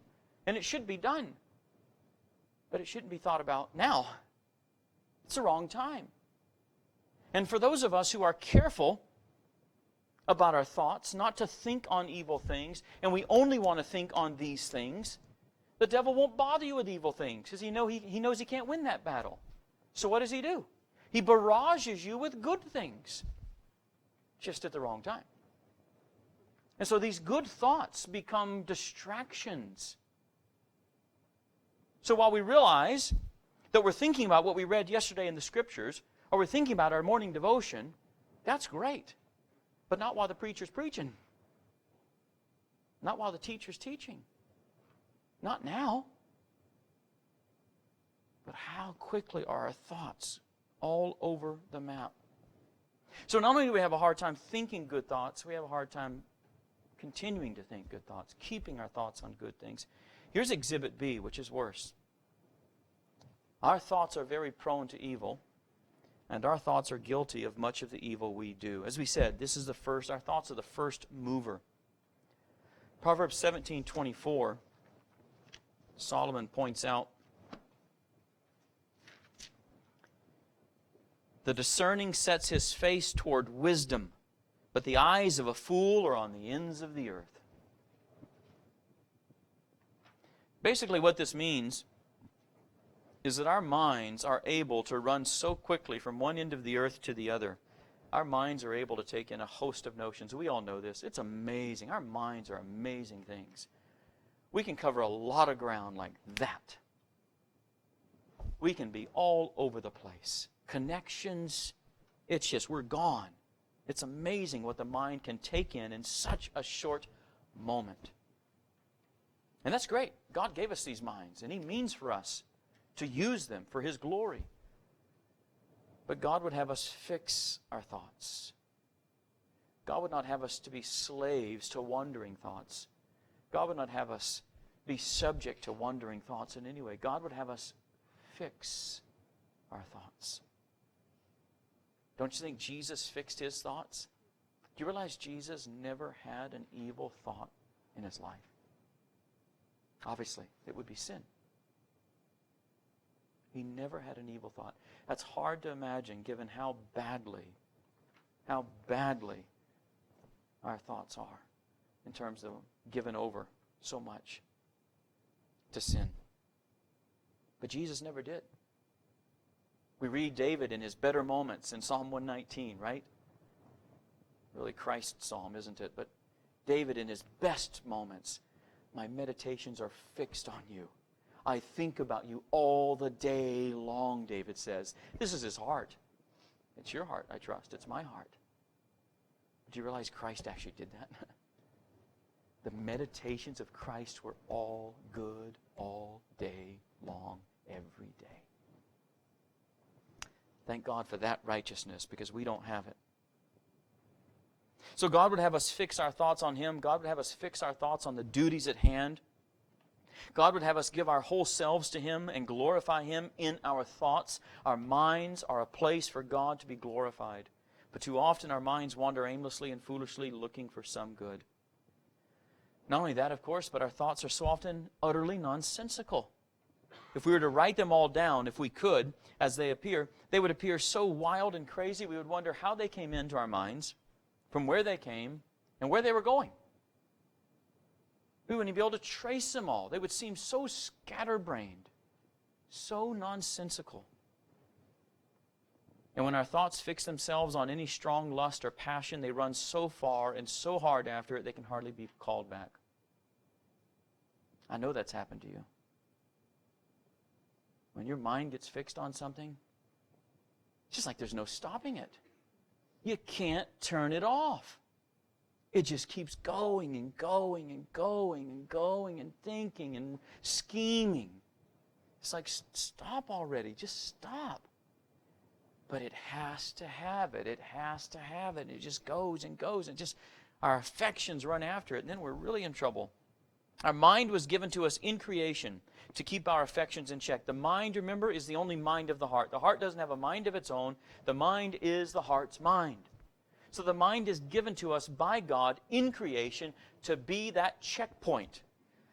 Speaker 1: And it should be done. But it shouldn't be thought about now. It's the wrong time. And for those of us who are careful about our thoughts, not to think on evil things, and we only want to think on these things, the devil won't bother you with evil things because he knows he can't win that battle. So what does he do? He barrages you with good things, just at the wrong time. And so these good thoughts become distractions. So while we realize that we're thinking about what we read yesterday in the Scriptures, or we're thinking about our morning devotion, that's great. But not while the preacher's preaching. Not while the teacher's teaching. Not now. But how quickly are our thoughts all over the map? So not only do we have a hard time thinking good thoughts, we have a hard time continuing to think good thoughts, keeping our thoughts on good things. Here's Exhibit B, which is worse. Our thoughts are very prone to evil, and our thoughts are guilty of much of the evil we do. As we said, our thoughts are the first mover. Proverbs 17:24, Solomon points out, the discerning sets his face toward wisdom, but the eyes of a fool are on the ends of the earth. Basically what this means is that our minds are able to run so quickly from one end of the earth to the other. Our minds are able to take in a host of notions. We all know this. It's amazing. Our minds are amazing things. We can cover a lot of ground like that. We can be all over the place. Connections, it's just, we're gone. It's amazing what the mind can take in such a short moment. And that's great. God gave us these minds, and He means for us to use them for His glory. But God would have us fix our thoughts. God would not have us to be slaves to wandering thoughts. God would not have us be subject to wandering thoughts in any way. God would have us fix our thoughts. Don't you think Jesus fixed His thoughts? Do you realize Jesus never had an evil thought in His life? Obviously, it would be sin. He never had an evil thought. That's hard to imagine given how badly our thoughts are in terms of given over so much to sin. But Jesus never did. We read David in his better moments in Psalm 119, right? Really Christ's psalm, isn't it? But David in his best moments, my meditations are fixed on you. I think about you all the day long, David says. This is his heart. It's your heart, I trust. It's my heart. Do you realize Christ actually did that? The meditations of Christ were all good all day long, every day. Thank God for that righteousness, because we don't have it. So God would have us fix our thoughts on Him. God would have us fix our thoughts on the duties at hand. God would have us give our whole selves to Him and glorify Him in our thoughts. Our minds are a place for God to be glorified. But too often our minds wander aimlessly and foolishly looking for some good. Not only that, of course, but our thoughts are so often utterly nonsensical. If we were to write them all down, if we could, as they appear, they would appear so wild and crazy we would wonder how they came into our minds, from where they came, and where they were going. We wouldn't be able to trace them all. They would seem so scatterbrained, so nonsensical. And when our thoughts fix themselves on any strong lust or passion, they run so far and so hard after it, they can hardly be called back. I know that's happened to you. When your mind gets fixed on something, it's just like there's no stopping it. You can't turn it off. It just keeps going and going and going and going and thinking and scheming. It's like, stop already. Just stop. But it has to have it. It has to have it. It just goes and goes. And just our affections run after it. And then we're really in trouble. Our mind was given to us in creation to keep our affections in check. The mind, remember, is the only mind of the heart. The heart doesn't have a mind of its own. The mind is the heart's mind. So the mind is given to us by God in creation to be that checkpoint.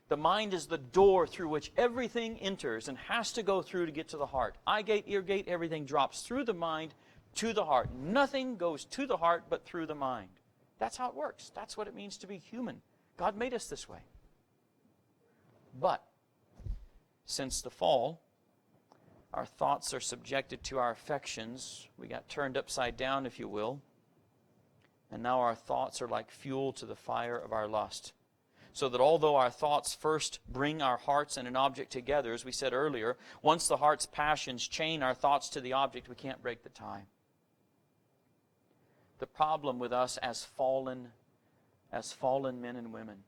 Speaker 1: The mind is the door through which everything enters and has to go through to get to the heart. Eye gate, ear gate, everything drops through the mind to the heart. Nothing goes to the heart but through the mind. That's how it works. That's what it means to be human. God made us this way. But since the fall, our thoughts are subjected to our affections. We got turned upside down, if you will. And now our thoughts are like fuel to the fire of our lust. So that although our thoughts first bring our hearts and an object together, as we said earlier, once the heart's passions chain our thoughts to the object, we can't break the tie. The problem with us as fallen men and women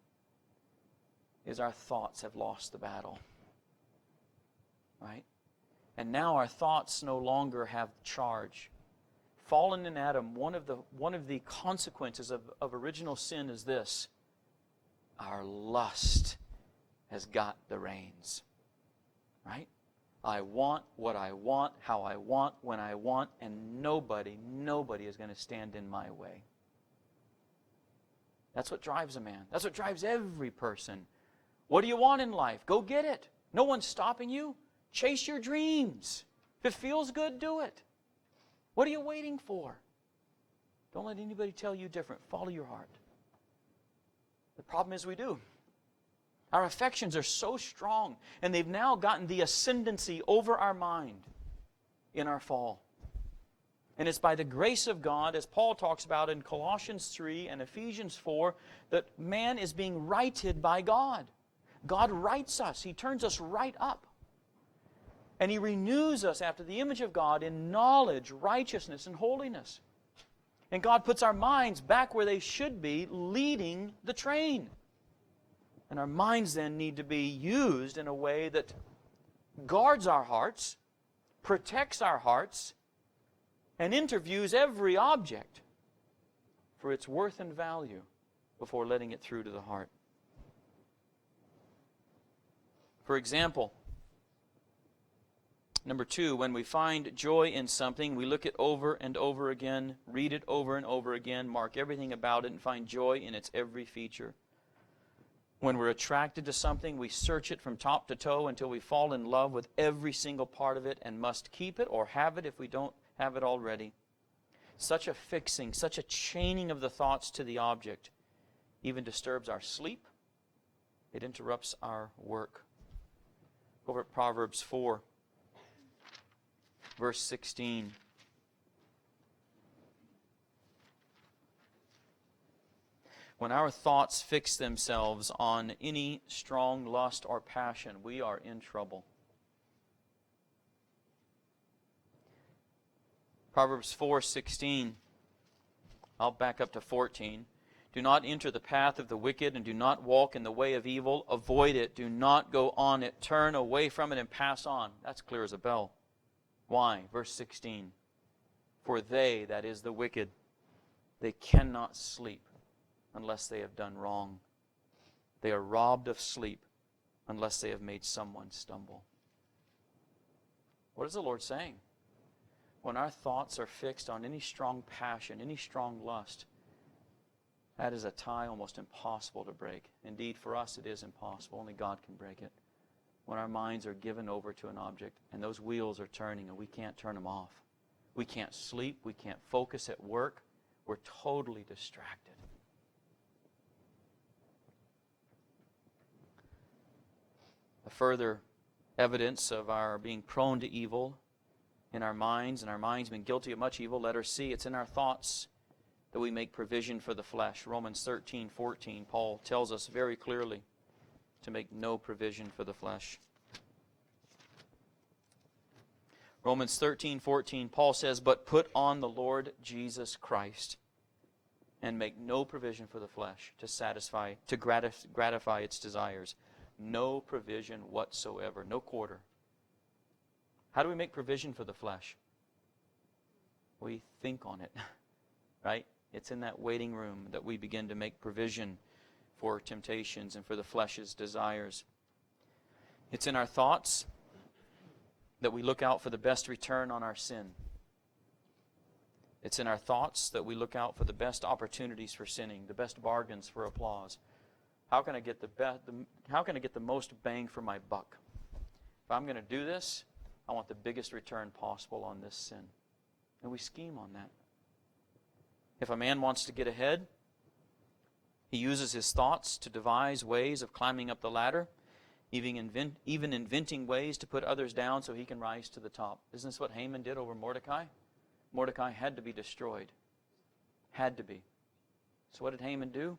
Speaker 1: is our thoughts have lost the battle. Right? And now our thoughts no longer have charge. Fallen in Adam, one of the consequences of original sin is this: our lust has got the reins. Right? I want what I want, how I want, when I want, and nobody is going to stand in my way. That's what drives a man. That's what drives every person. What do you want in life? Go get it. No one's stopping you. Chase your dreams. If it feels good, do it. What are you waiting for? Don't let anybody tell you different. Follow your heart. The problem is we do. Our affections are so strong, and they've now gotten the ascendancy over our mind in our fall. And it's by the grace of God, as Paul talks about in Colossians 3 and Ephesians 4, that man is being righted by God. God rights us. He turns us right up. And He renews us after the image of God in knowledge, righteousness, and holiness. And God puts our minds back where they should be, leading the train. And our minds then need to be used in a way that guards our hearts, protects our hearts, and interviews every object for its worth and value before letting it through to the heart. For example, number 2, when we find joy in something, we look it over and over again, read it over and over again, mark everything about it, and find joy in its every feature. When we're attracted to something, we search it from top to toe until we fall in love with every single part of it and must keep it or have it if we don't have it already. Such a fixing, such a chaining of the thoughts to the object even disturbs our sleep. It interrupts our work. Over at Proverbs 4, verse 16. When our thoughts fix themselves on any strong lust or passion, we are in trouble. Proverbs 4:16. I'll back up to 14. Do not enter the path of the wicked, and do not walk in the way of evil. Avoid it. Do not go on it. Turn away from it and pass on. That's clear as a bell. Why? Verse 16. For they, that is the wicked, they cannot sleep unless they have done wrong. They are robbed of sleep unless they have made someone stumble. What is the Lord saying? When our thoughts are fixed on any strong passion, any strong lust, that is a tie almost impossible to break. Indeed, for us it is impossible. Only God can break it. When our minds are given over to an object and those wheels are turning and we can't turn them off. We can't sleep. We can't focus at work. We're totally distracted. A further evidence of our being prone to evil in our minds, and our minds being guilty of much evil, letter C, it's in our thoughts that we make provision for the flesh. Romans 13:14, Paul tells us very clearly to make no provision for the flesh. Romans 13:14, Paul says, but put on the Lord Jesus Christ and make no provision for the flesh to gratify its desires. No provision whatsoever, no quarter. How do we make provision for the flesh? We think on it, right? It's in that waiting room that we begin to make provision for temptations and for the flesh's desires. It's in our thoughts that we look out for the best return on our sin. It's in our thoughts that we look out for the best opportunities for sinning, the best bargains for applause. How can I get the most bang for my buck? If I'm going to do this, I want the biggest return possible on this sin. And we scheme on that. If a man wants to get ahead, he uses his thoughts to devise ways of climbing up the ladder, even inventing ways to put others down so he can rise to the top. Isn't this what Haman did over Mordecai? Mordecai had to be destroyed. Had to be. So what did Haman do?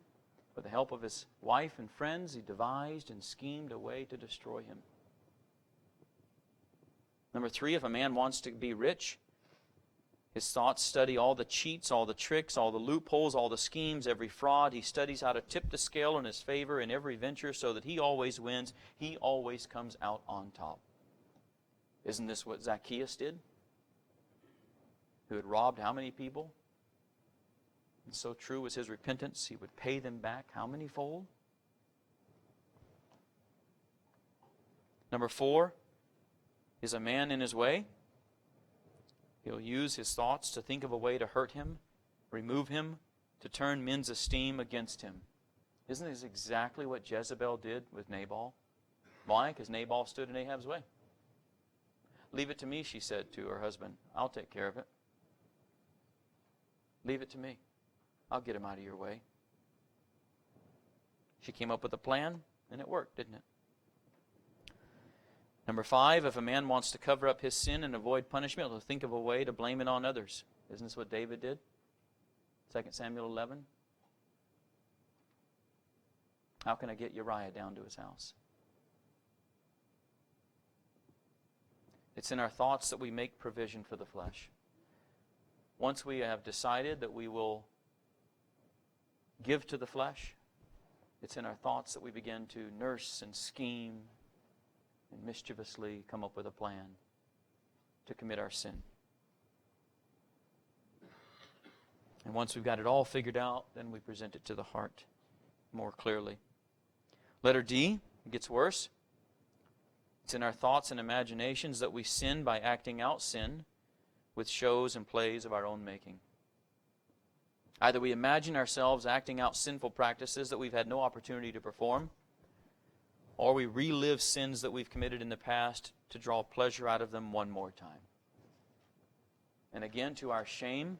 Speaker 1: With the help of his wife and friends, he devised and schemed a way to destroy him. Number 3, if a man wants to be rich, his thoughts study all the cheats, all the tricks, all the loopholes, all the schemes, every fraud. He studies how to tip the scale in his favor in every venture so that he always wins. He always comes out on top. Isn't this what Zacchaeus did? Who had robbed how many people? And so true was his repentance, he would pay them back how many fold? Number 4, is a man in his way? He'll use his thoughts to think of a way to hurt him, remove him, to turn men's esteem against him. Isn't this exactly what Jezebel did with Nabal? Why? Because Nabal stood in Ahab's way. Leave it to me, she said to her husband. I'll take care of it. Leave it to me. I'll get him out of your way. She came up with a plan, and it worked, didn't it? Number 5, if a man wants to cover up his sin and avoid punishment, he'll think of a way to blame it on others. Isn't this what David did? 2 Samuel 11. How can I get Uriah down to his house? It's in our thoughts that we make provision for the flesh. Once we have decided that we will give to the flesh, it's in our thoughts that we begin to nurse and scheme and mischievously come up with a plan to commit our sin. And once we've got it all figured out, then we present it to the heart more clearly. Letter D, it gets worse. It's in our thoughts and imaginations that we sin by acting out sin with shows and plays of our own making. Either we imagine ourselves acting out sinful practices that we've had no opportunity to perform, or we relive sins that we've committed in the past to draw pleasure out of them one more time. And again, to our shame,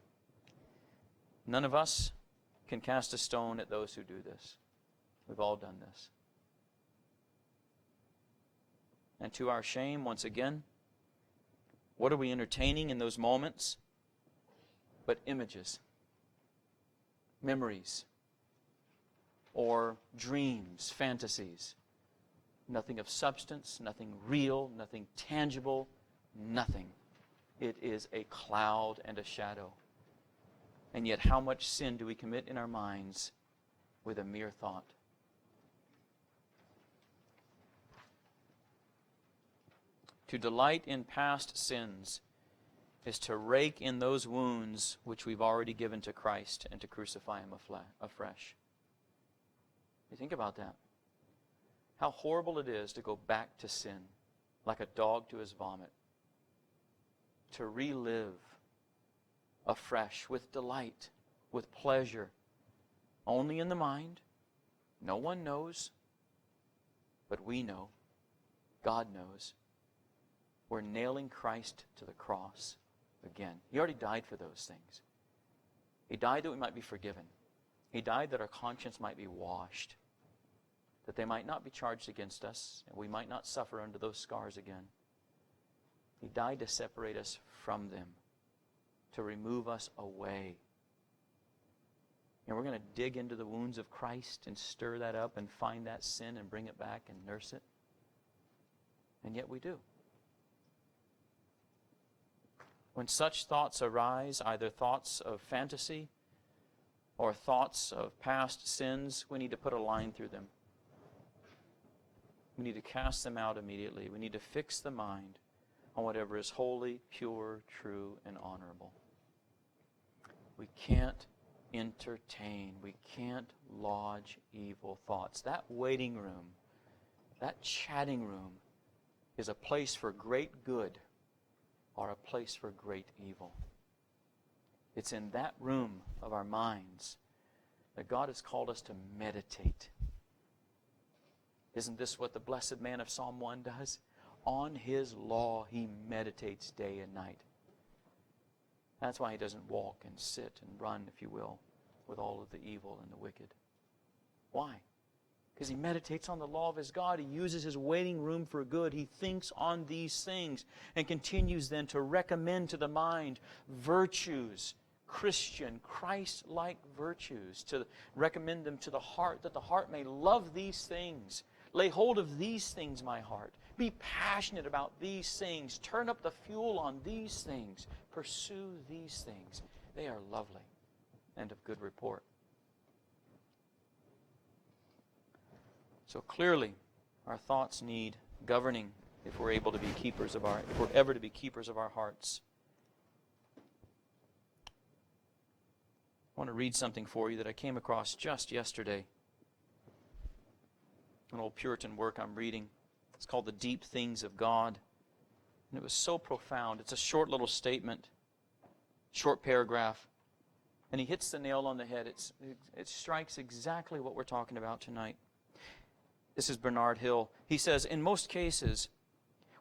Speaker 1: none of us can cast a stone at those who do this. We've all done this. And to our shame, once again, what are we entertaining in those moments but images, memories, or dreams, fantasies? Nothing of substance, nothing real, nothing tangible, nothing. It is a cloud and a shadow. And yet how much sin do we commit in our minds with a mere thought? To delight in past sins is to rake in those wounds which we've already given to Christ and to crucify Him afresh. You think about that. How horrible it is to go back to sin like a dog to his vomit. To relive afresh with delight, with pleasure, only in the mind. No one knows, but we know. God knows. We're nailing Christ to the cross again. He already died for those things. He died that we might be forgiven. He died that our conscience might be washed, that they might not be charged against us, and we might not suffer under those scars again. He died to separate us from them, to remove us away. And we're going to dig into the wounds of Christ and stir that up and find that sin and bring it back and nurse it. And yet we do. When such thoughts arise, either thoughts of fantasy or thoughts of past sins, we need to put a line through them. We need to cast them out immediately. We need to fix the mind on whatever is holy, pure, true, and honorable. We can't entertain. We can't lodge evil thoughts. That waiting room, that chatting room, is a place for great good or a place for great evil. It's in that room of our minds that God has called us to meditate. Isn't this what the blessed man of Psalm 1 does? On His law he meditates day and night. That's why he doesn't walk and sit and run, if you will, with all of the evil and the wicked. Why? Because he meditates on the law of his God. He uses his waiting room for good. He thinks on these things and continues then to recommend to the mind virtues, Christian, Christ-like virtues, to recommend them to the heart, that the heart may love these things. Lay hold of these things, my heart. Be passionate about these things. Turn up the fuel on these things. Pursue these things. They are lovely and of good report. So clearly, our thoughts need governing if we're able to be keepers of our, if we're ever to be keepers of our hearts. I want to read something for you that I came across just yesterday. An old Puritan work I'm reading. It's called The Deep Things of God. And it was so profound. It's a short little statement, short paragraph. And he hits the nail on the head. It strikes exactly what we're talking about tonight. This is Bernard Hill. He says, in most cases,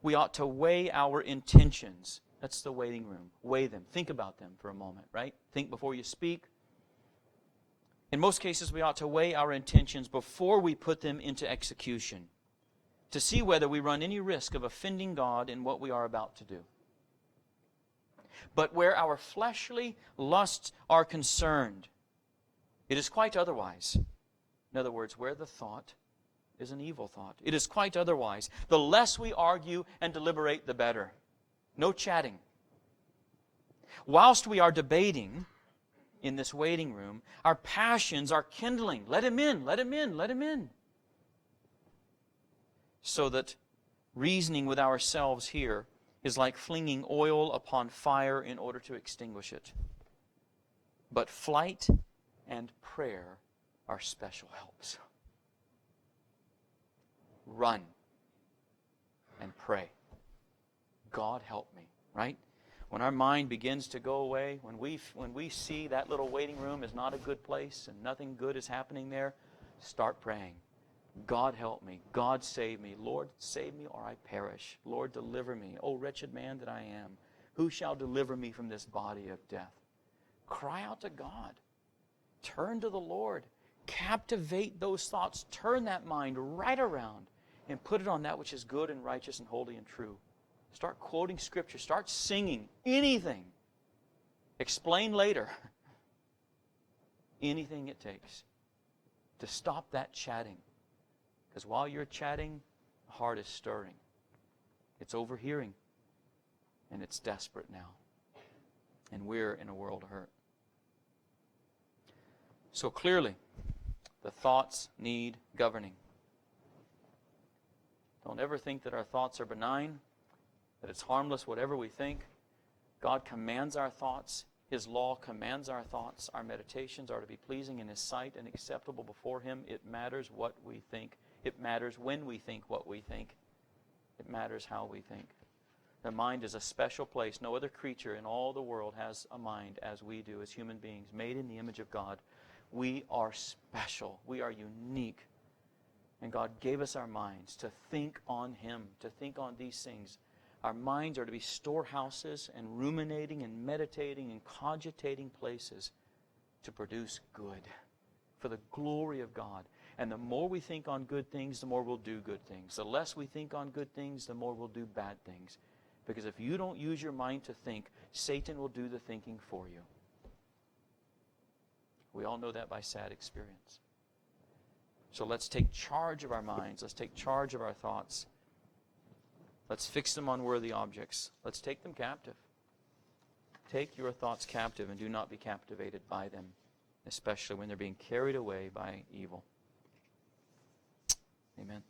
Speaker 1: we ought to weigh our intentions. That's the waiting room. Weigh them. Think about them for a moment, right? Think before you speak. In most cases, we ought to weigh our intentions before we put them into execution, to see whether we run any risk of offending God in what we are about to do. But where our fleshly lusts are concerned, it is quite otherwise. In other words, where the thought is an evil thought, it is quite otherwise. The less we argue and deliberate, the better. No chatting. Whilst we are debating in this waiting room, our passions are kindling. Let him in, let him in, let him in. So that reasoning with ourselves here is like flinging oil upon fire in order to extinguish it. But flight and prayer are special helps. Run and pray. God help me, right? When our mind begins to go away, when we see that little waiting room is not a good place and nothing good is happening there, start praying. God help me. God save me. Lord, save me or I perish. Lord, deliver me. O wretched man that I am, who shall deliver me from this body of death? Cry out to God. Turn to the Lord. Captivate those thoughts. Turn that mind right around and put it on that which is good and righteous and holy and true. Start quoting Scripture. Start singing. Anything. Explain later. Anything it takes to stop that chatting. Because while you're chatting, the heart is stirring. It's overhearing. And it's desperate now. And we're in a world of hurt. So clearly, the thoughts need governing. Don't ever think that our thoughts are benign, that it's harmless whatever we think. God commands our thoughts. His law commands our thoughts. Our meditations are to be pleasing in His sight and acceptable before Him. It matters what we think. It matters when we think what we think. It matters how we think. The mind is a special place. No other creature in all the world has a mind as we do as human beings, made in the image of God. We are special. We are unique. And God gave us our minds to think on Him, to think on these things. Our minds are to be storehouses and ruminating and meditating and cogitating places to produce good for the glory of God. And the more we think on good things, the more we'll do good things. The less we think on good things, the more we'll do bad things. Because if you don't use your mind to think, Satan will do the thinking for you. We all know that by sad experience. So let's take charge of our minds. Let's take charge of our thoughts. Let's fix them on worthy objects. Let's take them captive. Take your thoughts captive and do not be captivated by them, especially when they're being carried away by evil. Amen.